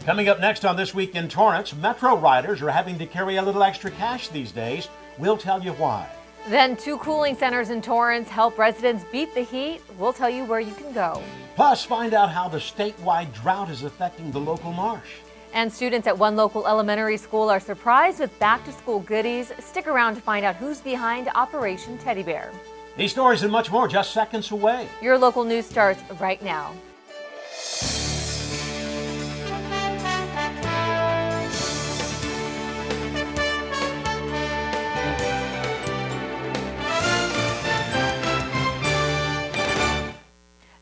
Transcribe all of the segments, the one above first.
Coming up next on This Week in Torrance, Metro riders are having to carry a little extra cash these days. We'll tell you why. Then 2 cooling centers in Torrance help residents beat the heat. We'll tell you where you can go. Plus, find out how the statewide drought is affecting the local marsh. And students at one local elementary school are surprised with back-to-school goodies. Stick around to find out who's behind Operation Teddy Bear. These stories and much more just seconds away. Your local news starts right now.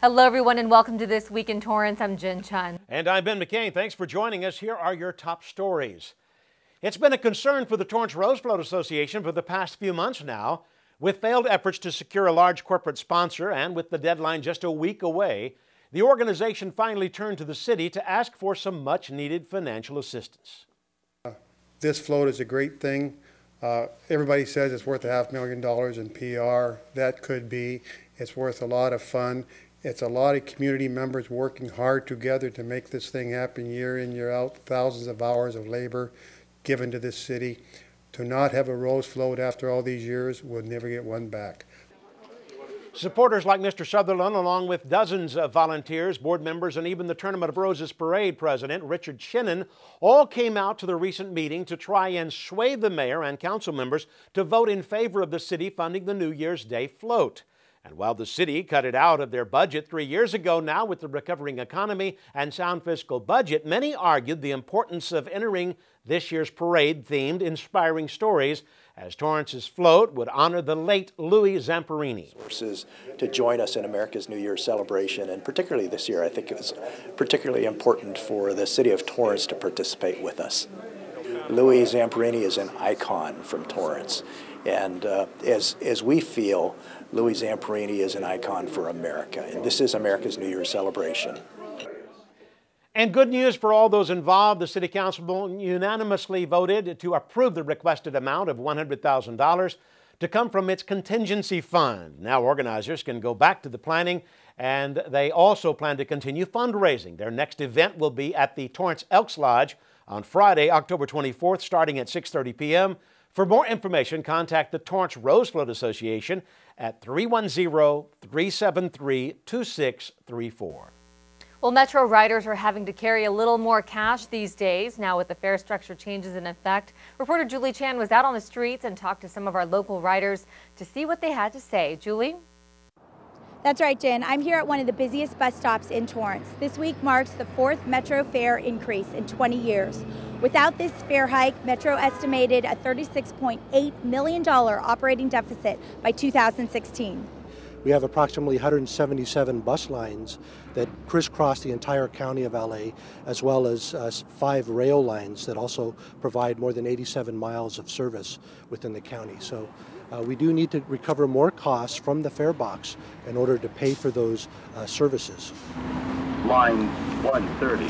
Hello, everyone, and welcome to This Week in Torrance. I'm Jin Chun. And I'm Ben McCain. Thanks for joining us. Here are your top stories. It's been a concern for the Torrance Rose Float Association for the past few months now. With failed efforts to secure a large corporate sponsor and with the deadline just a week away, the organization finally turned to the city to ask for some much-needed financial assistance. This float is a great thing. Everybody says it's worth $500,000 in PR. That could be. It's worth a lot of fun. It's a lot of community members working hard together to make this thing happen year in, year out. Thousands of hours of labor given to this city. To not have a rose float after all these years, we'll never get one back. Supporters like Mr. Sutherland, along with dozens of volunteers, board members, and even the Tournament of Roses Parade president, Richard Shinnon, all came out to the recent meeting to try and sway the mayor and council members to vote in favor of the city funding the New Year's Day float. And while the city cut it out of their budget 3 years ago now with the recovering economy and sound fiscal budget, many argued the importance of entering this year's parade-themed Inspiring Stories, as Torrance's float would honor the late Louis Zamperini. To join us in America's New Year celebration, and particularly this year, I think it was particularly important for the city of Torrance to participate with us. Louis Zamperini is an icon from Torrance, and as we feel, Louis Zamperini is an icon for America, and this is America's New Year celebration. And good news for all those involved. The City Council unanimously voted to approve the requested amount of $100,000 to come from its contingency fund. Now organizers can go back to the planning, and they also plan to continue fundraising. Their next event will be at the Torrance Elks Lodge on Friday, October 24th, starting at 6:30 p.m. For more information, contact the Torrance Rose Float Association at 310-373-2634. Well, Metro riders are having to carry a little more cash these days. Now with the fare structure changes in effect, reporter Julie Chan was out on the streets and talked to some of our local riders to see what they had to say. Julie? That's right, Jen. I'm here at one of the busiest bus stops in Torrance. This week marks the 4th Metro fare increase in 20 years. Without this fare hike, Metro estimated a $36.8 million operating deficit by 2016. We have approximately 177 bus lines that crisscross the entire county of LA, as well as 5 rail lines that also provide more than 87 miles of service within the county. So we do need to recover more costs from the fare box in order to pay for those services. Line 130.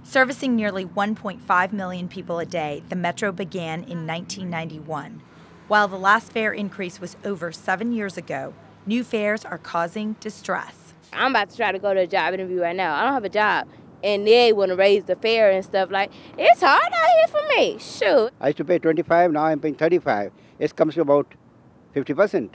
Servicing nearly 1.5 million people a day, the Metro began in 1991. While the last fare increase was over 7 years ago, new fares are causing distress. I'm about to try to go to a job interview right now. I don't have a job, and they want to raise the fare and stuff. Like, it's hard out here for me. Shoot. I used to pay 25, now I'm paying 35. It comes to about 50%.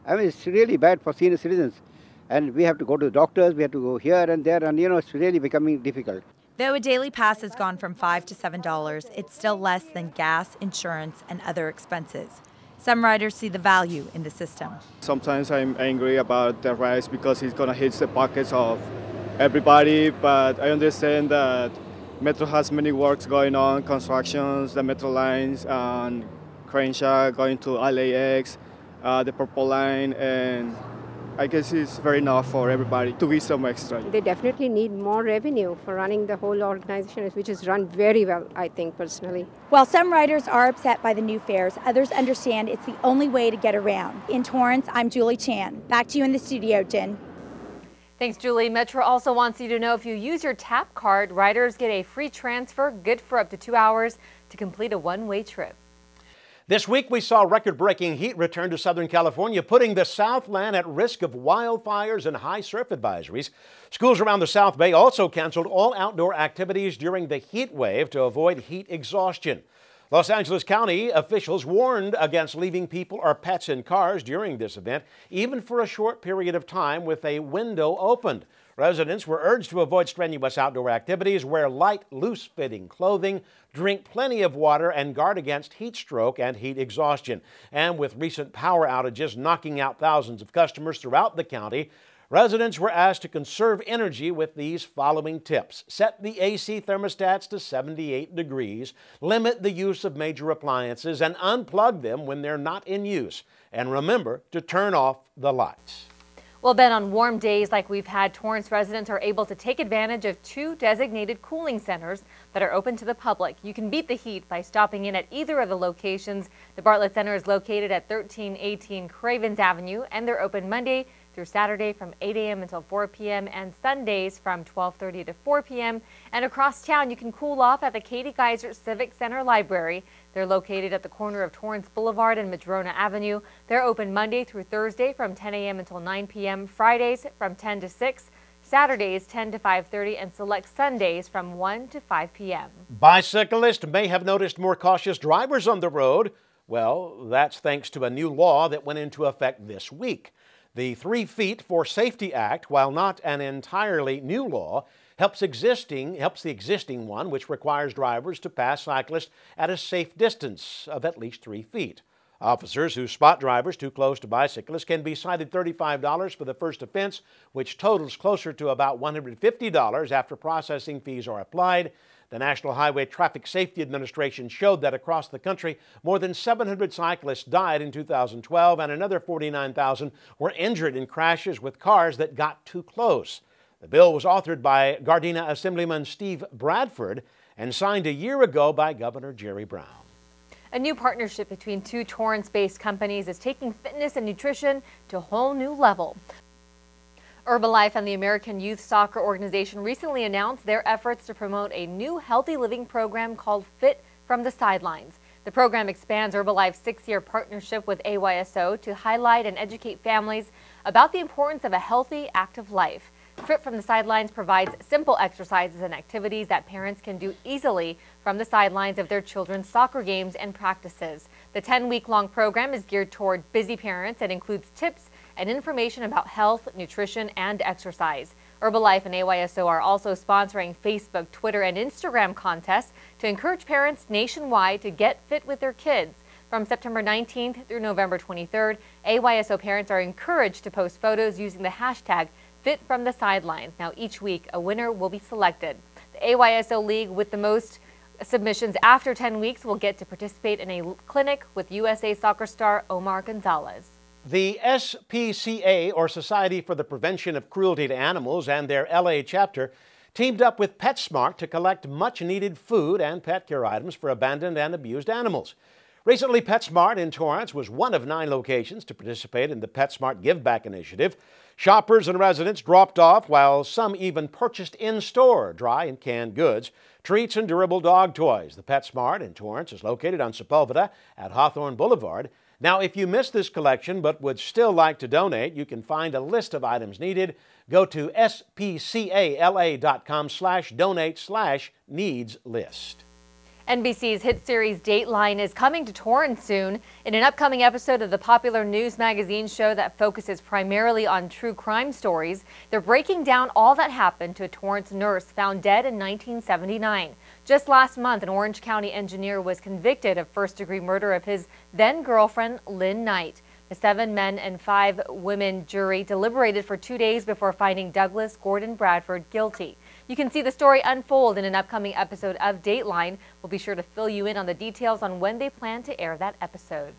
I mean, it's really bad for senior citizens. And we have to go to the doctors, we have to go here and there, and it's really becoming difficult. Though a daily pass has gone from $5 to $7, it's still less than gas, insurance, and other expenses. Some riders see the value in the system. Sometimes I'm angry about the rise because it's going to hit the pockets of everybody, but I understand that Metro has many works going on, constructions, the Metro lines, and Crenshaw going to LAX, the Purple Line, and I guess it's very enough for everybody to give some extra. They definitely need more revenue for running the whole organization, which is run very well, I think, personally. While some riders are upset by the new fares, others understand it's the only way to get around. In Torrance, I'm Julie Chan. Back to you in the studio, Jen. Thanks, Julie. Metro also wants you to know if you use your TAP card, riders get a free transfer, good for up to 2 hours to complete a one-way trip. This week, we saw record-breaking heat return to Southern California, putting the Southland at risk of wildfires and high surf advisories. Schools around the South Bay also canceled all outdoor activities during the heat wave to avoid heat exhaustion. Los Angeles County officials warned against leaving people or pets in cars during this event, even for a short period of time with a window opened. Residents were urged to avoid strenuous outdoor activities, wear light, loose-fitting clothing, drink plenty of water, and guard against heat stroke and heat exhaustion. And with recent power outages knocking out thousands of customers throughout the county, residents were asked to conserve energy with these following tips. Set the AC thermostats to 78 degrees, limit the use of major appliances, and unplug them when they're not in use. And remember to turn off the lights. Well, Ben, on warm days like we've had, Torrance residents are able to take advantage of 2 designated cooling centers that are open to the public. You can beat the heat by stopping in at either of the locations. The Bartlett Center is located at 1318 Cravens Avenue, and they're open Monday through Saturday from 8 a.m. until 4 p.m. and Sundays from 12:30 to 4 p.m. And across town, you can cool off at the Katie Geiser Civic Center Library. They're located at the corner of Torrance Boulevard and Madrona Avenue. They're open Monday through Thursday from 10 a.m. until 9 p.m., Fridays from 10 to 6, Saturdays 10 to 5:30, and select Sundays from 1 to 5 p.m. Bicyclists may have noticed more cautious drivers on the road. Well, that's thanks to a new law that went into effect this week. The 3 Feet for Safety Act, while not an entirely new law, helps the existing one, which requires drivers to pass cyclists at a safe distance of at least 3 feet. Officers who spot drivers too close to bicyclists can be cited $35 for the first offense, which totals closer to about $150 after processing fees are applied. The National Highway Traffic Safety Administration showed that across the country, more than 700 cyclists died in 2012 and another 49,000 were injured in crashes with cars that got too close. The bill was authored by Gardena Assemblyman Steve Bradford and signed a year ago by Governor Jerry Brown. A new partnership between 2 Torrance-based companies is taking fitness and nutrition to a whole new level. Herbalife and the American Youth Soccer Organization recently announced their efforts to promote a new healthy living program called Fit from the Sidelines. The program expands Herbalife's 6-year partnership with AYSO to highlight and educate families about the importance of a healthy, active life. Fit from the Sidelines provides simple exercises and activities that parents can do easily from the sidelines of their children's soccer games and practices. The 10-week-long program is geared toward busy parents and includes tips and information about health, nutrition, and exercise. Herbalife and AYSO are also sponsoring Facebook, Twitter, and Instagram contests to encourage parents nationwide to get fit with their kids. From September 19th through November 23rd, AYSO parents are encouraged to post photos using the hashtag #FitFromTheSidelines. Now, each week, a winner will be selected. The AYSO League with the most submissions after 10 weeks will get to participate in a clinic with USA soccer star Omar Gonzalez. The SPCA, or Society for the Prevention of Cruelty to Animals, and their LA chapter teamed up with PetSmart to collect much-needed food and pet care items for abandoned and abused animals. Recently, PetSmart in Torrance was one of 9 locations to participate in the PetSmart Give Back initiative. Shoppers and residents dropped off, while some even purchased in-store dry and canned goods, treats, and durable dog toys. The PetSmart in Torrance is located on Sepulveda at Hawthorne Boulevard. Now, if you missed this collection but would still like to donate, you can find a list of items needed. Go to spcala.com/donate/needs list. NBC's hit series Dateline is coming to Torrance soon. In an upcoming episode of the popular news magazine show that focuses primarily on true crime stories, they're breaking down all that happened to a Torrance nurse found dead in 1979. Just last month, an Orange County engineer was convicted of first-degree murder of his then-girlfriend, Lynn Knight. The 7 men and 5 women jury deliberated for 2 days before finding Douglas Gordon Bradford guilty. You can see the story unfold in an upcoming episode of Dateline. We'll be sure to fill you in on the details on when they plan to air that episode.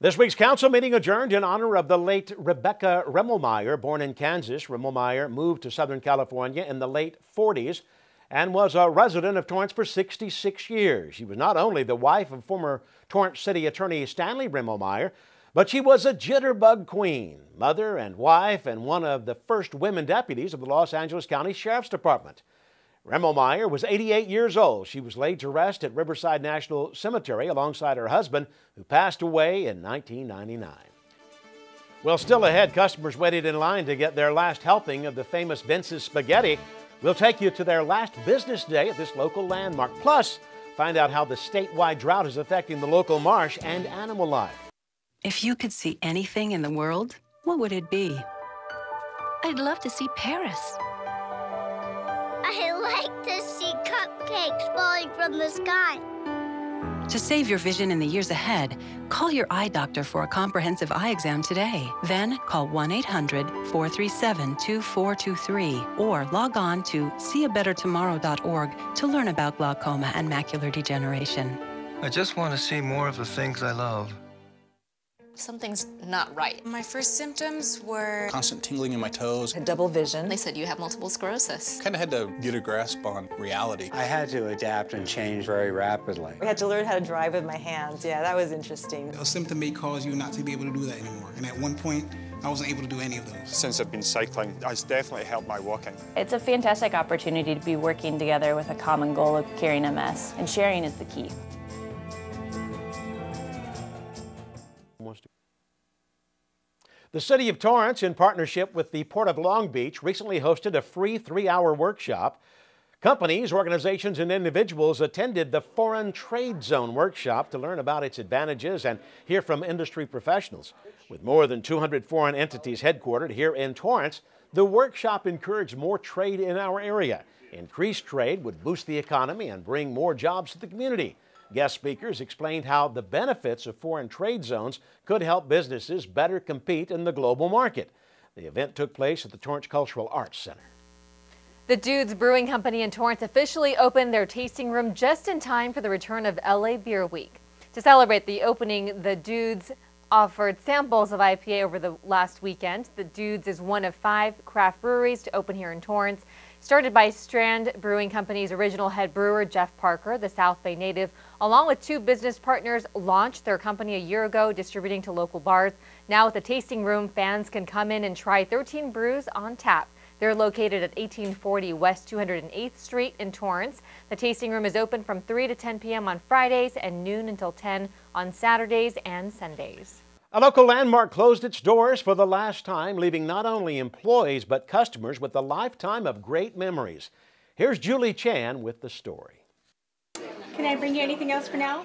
This week's council meeting adjourned in honor of the late Rebecca Remmelmeyer. Born in Kansas, Remmelmeyer moved to Southern California in the late 40s and was a resident of Torrance for 66 years. She was not only the wife of former Torrance City Attorney Stanley Remmelmeyer, but she was a jitterbug queen, mother and wife, and one of the first women deputies of the Los Angeles County Sheriff's Department. Remmelmeyer was 88 years old. She was laid to rest at Riverside National Cemetery alongside her husband, who passed away in 1999. Well, still ahead, customers waited in line to get their last helping of the famous Vince's spaghetti. We'll take you to their last business day at this local landmark. Plus, find out how the statewide drought is affecting the local marsh and animal life. If you could see anything in the world, what would it be? I'd love to see Paris. I like to see cupcakes falling from the sky. To save your vision in the years ahead, call your eye doctor for a comprehensive eye exam today. Then call 1-800-437-2423 or log on to seeabettertomorrow.org to learn about glaucoma and macular degeneration. I just want to see more of the things I love. Something's not right. My first symptoms were constant tingling in my toes. Double vision. They said you have multiple sclerosis. Kind of had to get a grasp on reality. I had to adapt and change very rapidly. We had to learn how to drive with my hands. Yeah, that was interesting. A symptom may cause you not to be able to do that anymore. And at one point, I wasn't able to do any of those. Since I've been cycling, it's definitely helped my walking. It's a fantastic opportunity to be working together with a common goal of curing MS, and sharing is the key. The City of Torrance, in partnership with the Port of Long Beach, recently hosted a free 3-hour workshop. Companies, organizations, and individuals attended the Foreign Trade Zone workshop to learn about its advantages and hear from industry professionals. With more than 200 foreign entities headquartered here in Torrance, the workshop encouraged more trade in our area. Increased trade would boost the economy and bring more jobs to the community. Guest speakers explained how the benefits of foreign trade zones could help businesses better compete in the global market. The event took place at the Torrance Cultural Arts Center. The Dudes Brewing Company in Torrance officially opened their tasting room just in time for the return of LA Beer Week. To celebrate the opening, the Dudes offered samples of IPA over the last weekend. The Dudes is one of 5 craft breweries to open here in Torrance. Started by Strand Brewing Company's original head brewer, Jeff Parker, the South Bay native, along with 2 business partners, launched their company a year ago, distributing to local bars. Now with the tasting room, fans can come in and try 13 brews on tap. They're located at 1840 West 208th Street in Torrance. The tasting room is open from 3 to 10 p.m. on Fridays and noon until 10 on Saturdays and Sundays. A local landmark closed its doors for the last time, leaving not only employees but customers with a lifetime of great memories. Here's Julie Chan with the story. Can I bring you anything else for now?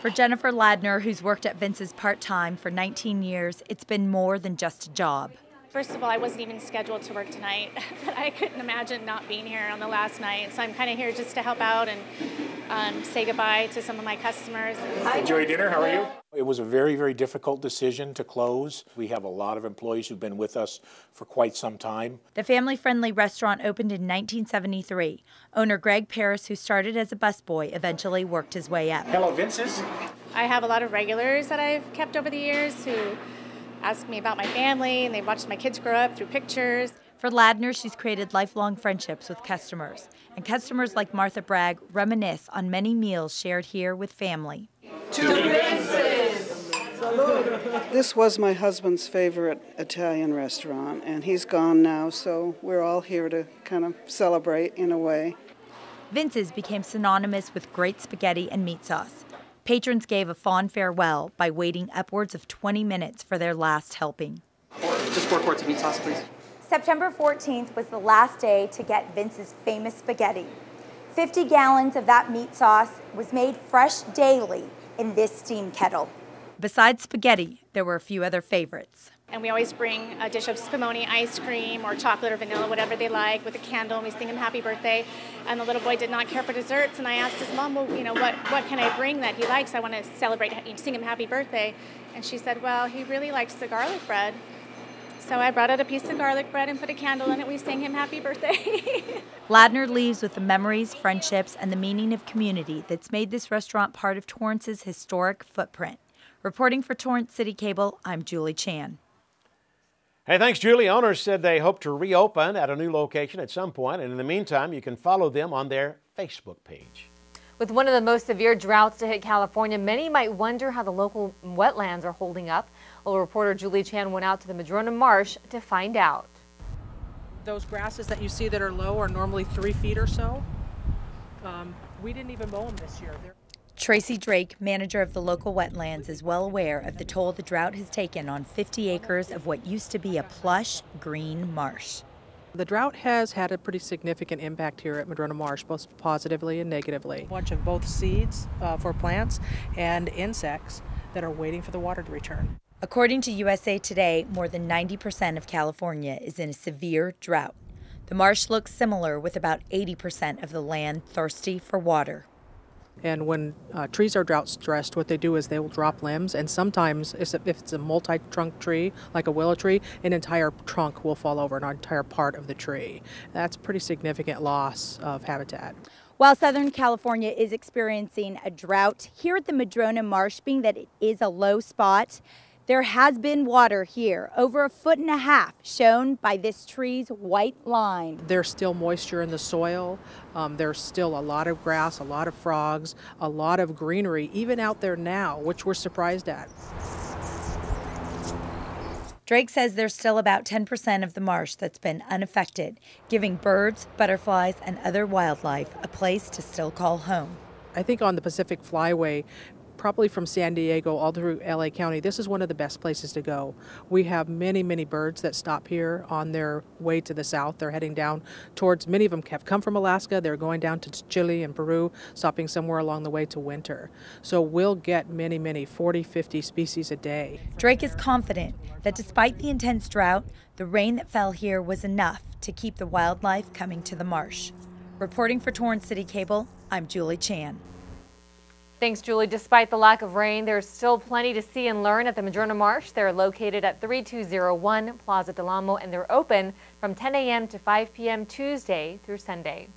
For Jennifer Ladner, who's worked at Vince's part-time for 19 years, it's been more than just a job. First of all, I wasn't even scheduled to work tonight, but I couldn't imagine not being here on the last night. So I'm kind of here just to help out and say goodbye to some of my customers. Enjoy dinner. How are you? It was a very, very difficult decision to close. We have a lot of employees who've been with us for quite some time. The family-friendly restaurant opened in 1973. Owner Greg Paris, who started as a busboy, eventually worked his way up. Hello, Vince's. I have a lot of regulars that I've kept over the years who ask me about my family, and they've watched my kids grow up through pictures. For Ladner, she's created lifelong friendships with customers. And customers like Martha Bragg reminisce on many meals shared here with family. To Vince's! This was my husband's favorite Italian restaurant, and he's gone now, so we're all here to kind of celebrate in a way. Vince's became synonymous with great spaghetti and meat sauce. Patrons gave a fond farewell by waiting upwards of 20 minutes for their last helping. Just 4 quarts of meat sauce, please. September 14th was the last day to get Vince's famous spaghetti. 50 gallons of that meat sauce was made fresh daily in this steam kettle. Besides spaghetti, there were a few other favorites. And we always bring a dish of spumoni ice cream or chocolate or vanilla, whatever they like, with a candle, and we sing him happy birthday. And the little boy did not care for desserts, and I asked his mom, well, you know, what can I bring that he likes? I want to celebrate, sing him happy birthday. And she said, well, he really likes the garlic bread. So I brought out a piece of garlic bread and put a candle in it. We sang him happy birthday. Ladner leaves with the memories, friendships, and the meaning of community that's made this restaurant part of Torrance's historic footprint. Reporting for Torrance CitiCABLE, I'm Julie Chan. Hey, thanks, Julie. Owners said they hope to reopen at a new location at some point, and in the meantime, you can follow them on their Facebook page. With one of the most severe droughts to hit California, many might wonder how the local wetlands are holding up. Well, reporter Julie Chan went out to the Madrona Marsh to find out. Those grasses that you see that are low are normally 3 feet or so. We didn't even mow them this year. Tracy Drake, manager of the local wetlands, is well aware of the toll the drought has taken on 50 acres of what used to be a plush green marsh. The drought has had a pretty significant impact here at Madrona Marsh, both positively and negatively. A bunch of both seeds for plants and insects that are waiting for the water to return. According to USA Today, more than 90% of California is in a severe drought. The marsh looks similar, with about 80% of the land thirsty for water. And when trees are drought stressed, what they do is they will drop limbs, and sometimes if it's a multi-trunk tree, like a willow tree, an entire trunk will fall over, an entire part of the tree. That's pretty significant loss of habitat. While Southern California is experiencing a drought, here at the Madrona Marsh, being that it is a low spot, there has been water here, over 1.5 feet, shown by this tree's white line. There's still moisture in the soil. There's still a lot of grass, a lot of frogs, a lot of greenery, even out there now, which we're surprised at. Drake says there's still about 10% of the marsh that's been unaffected, giving birds, butterflies, and other wildlife a place to still call home. I think on the Pacific Flyway, probably from San Diego all through LA County, this is one of the best places to go. We have many, many birds that stop here on their way to the south. They're heading down towards, many of them have come from Alaska. They're going down to Chile and Peru, stopping somewhere along the way to winter. So we'll get many, many, 40, 50 species a day. Drake is confident that despite the intense drought, the rain that fell here was enough to keep the wildlife coming to the marsh. Reporting for Torrance City Cable, I'm Julie Chan. Thanks, Julie. Despite the lack of rain, there's still plenty to see and learn at the Madrona Marsh. They're located at 3201 Plaza Del Amo, and they're open from 10 a.m. to 5 p.m. Tuesday through Sunday.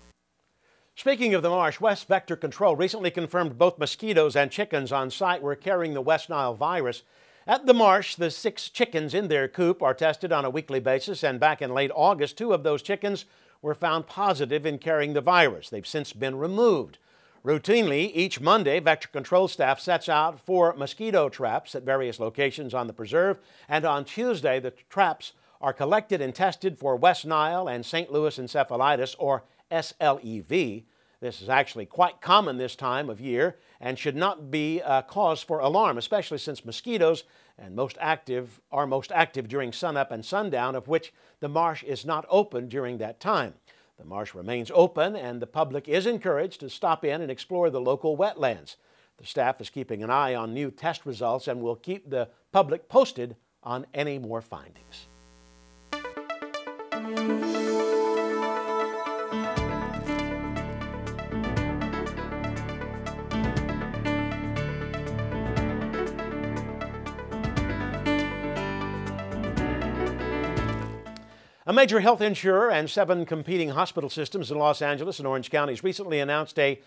Speaking of the marsh, West Vector Control recently confirmed both mosquitoes and chickens on site were carrying the West Nile virus. At the marsh, the 6 chickens in their coop are tested on a weekly basis, and back in late August, 2 of those chickens were found positive in carrying the virus. They've since been removed. Routinely, each Monday, Vector Control staff sets out 4 mosquito traps at various locations on the preserve, and on Tuesday, the traps are collected and tested for West Nile and St. Louis encephalitis, or SLEV. This is actually quite common this time of year and should not be a cause for alarm, especially since mosquitoes are most active during sunup and sundown, of which the marsh is not open during that time. The marsh remains open, and the public is encouraged to stop in and explore the local wetlands. The staff is keeping an eye on new test results and will keep the public posted on any more findings. A major health insurer and 7 competing hospital systems in Los Angeles and Orange counties recently announced a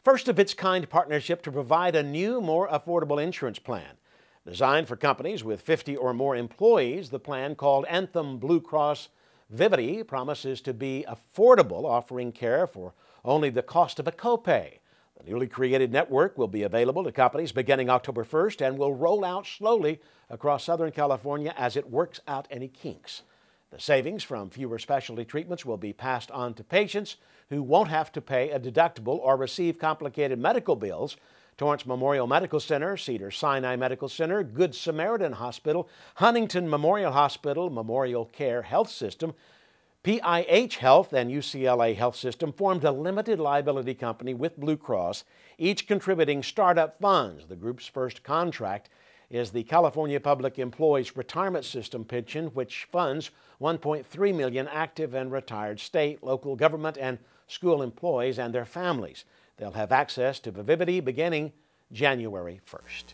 first-of-its-kind partnership to provide a new, more affordable insurance plan. Designed for companies with 50 or more employees, the plan, called Anthem Blue Cross Vivity, promises to be affordable, offering care for only the cost of a copay. The newly created network will be available to companies beginning October 1st and will roll out slowly across Southern California as it works out any kinks. The savings from fewer specialty treatments will be passed on to patients who won't have to pay a deductible or receive complicated medical bills. Torrance Memorial Medical Center, Cedars-Sinai Medical Center, Good Samaritan Hospital, Huntington Memorial Hospital, Memorial Care Health System, PIH Health, and UCLA Health System formed a limited liability company with Blue Cross, each contributing startup funds. The group's first contract is the California Public Employees Retirement System pension, which funds 1.3 million active and retired state, local government, and school employees and their families. They'll have access to Vivity beginning January 1st.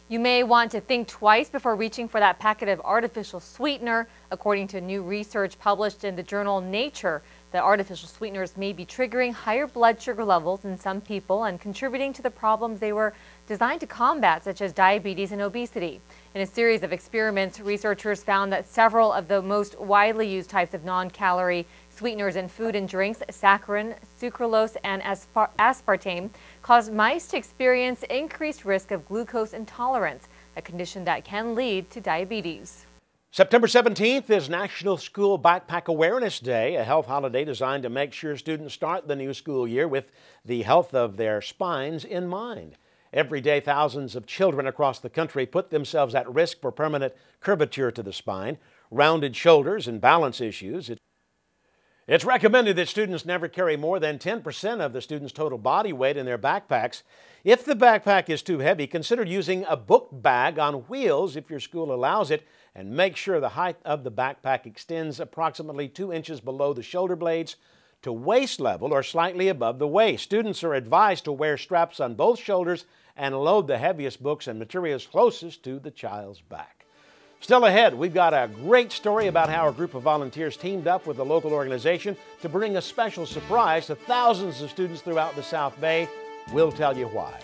You may want to think twice before reaching for that packet of artificial sweetener. According to new research published in the journal Nature, the artificial sweeteners may be triggering higher blood sugar levels in some people and contributing to the problems they were designed to combat, such as diabetes and obesity. In a series of experiments, researchers found that several of the most widely used types of non-calorie sweeteners in food and drinks, saccharin, sucralose, and aspartame, cause mice to experience increased risk of glucose intolerance, a condition that can lead to diabetes. September 17th is National School Backpack Awareness Day, a health holiday designed to make sure students start the new school year with the health of their spines in mind. Every day, thousands of children across the country put themselves at risk for permanent curvature to the spine, rounded shoulders, and balance issues. It's recommended that students never carry more than 10% of the student's total body weight in their backpacks. If the backpack is too heavy, consider using a book bag on wheels if your school allows it, and make sure the height of the backpack extends approximately 2 inches below the shoulder blades to waist level or slightly above the waist. Students are advised to wear straps on both shoulders and load the heaviest books and materials closest to the child's back. Still ahead, we've got a great story about how a group of volunteers teamed up with a local organization to bring a special surprise to thousands of students throughout the South Bay. We'll tell you why.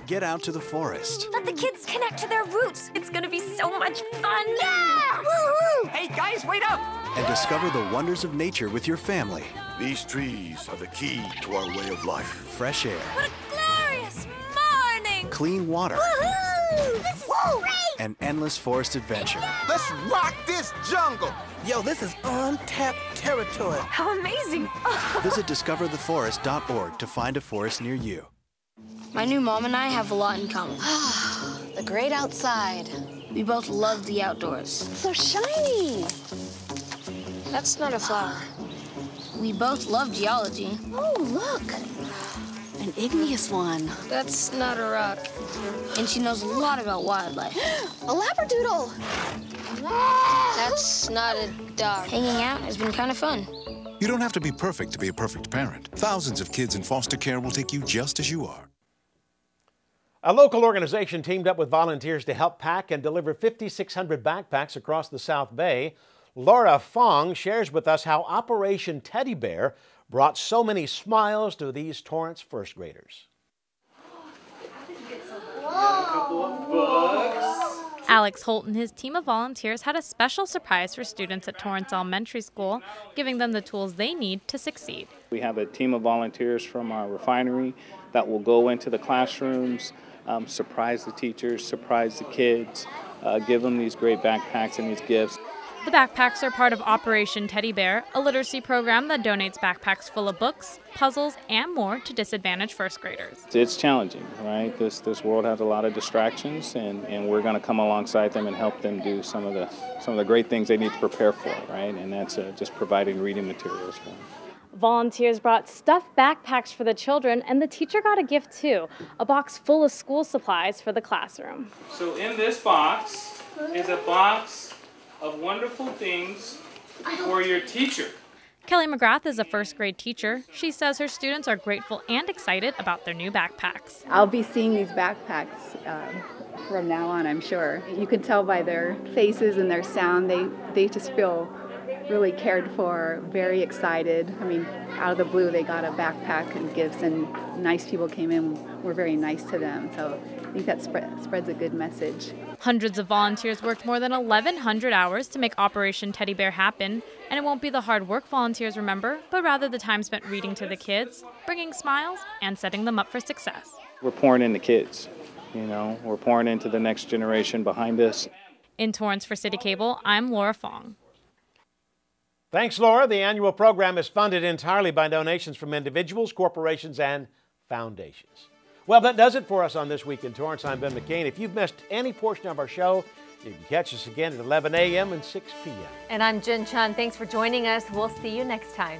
Get out to the forest. Let the kids connect to their roots. It's gonna be so much fun. Yeah! Woo-hoo! Hey guys, wait up! And discover the wonders of nature with your family. These trees are the key to our way of life. Fresh air. What a glorious morning! Clean water. Woohoo! This is great! An endless forest adventure. Let's rock this jungle! Yo, this is untapped territory. How amazing! Visit discovertheforest.org to find a forest near you. My new mom and I have a lot in common. The great outside. We both love the outdoors. So shiny. That's not a flower. We both love geology. Oh, look. An igneous one. That's not a rock. And she knows a lot about wildlife. A labradoodle. That's not a dog. Hanging out has been kind of fun. You don't have to be perfect to be a perfect parent. Thousands of kids in foster care will take you just as you are. A local organization teamed up with volunteers to help pack and deliver 5,600 backpacks across the South Bay. Laura Fong shares with us how Operation Teddy Bear brought so many smiles to these Torrance first graders. Alex Holt and his team of volunteers had a special surprise for students at Torrance Elementary School, giving them the tools they need to succeed. We have a team of volunteers from our refinery that will go into the classrooms, surprise the teachers, surprise the kids, give them these great backpacks and these gifts. The backpacks are part of Operation Teddy Bear, a literacy program that donates backpacks full of books, puzzles, and more to disadvantaged first graders. It's challenging, right? This world has a lot of distractions, and we're going to come alongside them and help them do some of the great things they need to prepare for, right? And that's just providing reading materials for them. Volunteers brought stuffed backpacks for the children, and the teacher got a gift too, a box full of school supplies for the classroom. So in this box is a box of wonderful things for your teacher. Kelly McGrath is a first grade teacher. She says her students are grateful and excited about their new backpacks. I'll be seeing these backpacks from now on, I'm sure. You can tell by their faces and their sound, they just feel really cared for, very excited. I mean, out of the blue, they got a backpack and gifts, and nice people came in, were very nice to them. So I think that spreads a good message. Hundreds of volunteers worked more than 1,100 hours to make Operation Teddy Bear happen, and it won't be the hard work volunteers remember, but rather the time spent reading to the kids, bringing smiles, and setting them up for success. We're pouring into kids, you know, we're pouring into the next generation behind us. In Torrance for CitiCABLE, I'm Laura Fong. Thanks, Laura. The annual program is funded entirely by donations from individuals, corporations, and foundations. Well, that does it for us on This Week in Torrance. I'm Ben McCain. If you've missed any portion of our show, you can catch us again at 11 a.m. and 6 p.m. And I'm Jin Chun. Thanks for joining us. We'll see you next time.